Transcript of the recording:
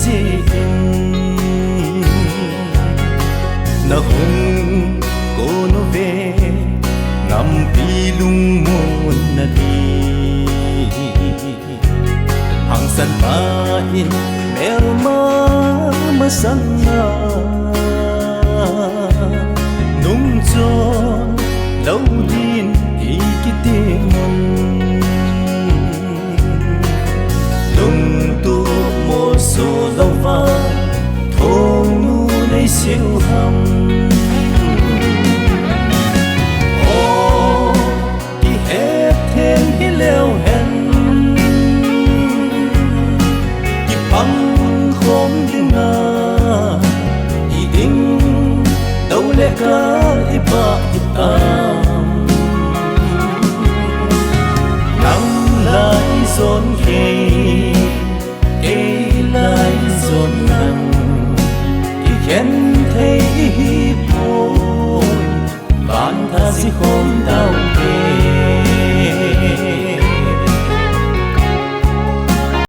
si na hung ko no ve ngam pilung mo na di hang san pa in mer ma masanga nung chon lâu din ikiti mon nung tu mo so lâu va thong nu nay siêu hầm ô đi hết thêm hi leo hen đi băng khom đi na đi đinh đâu lẽ cả đi ba đi tam nắng lại giòn kề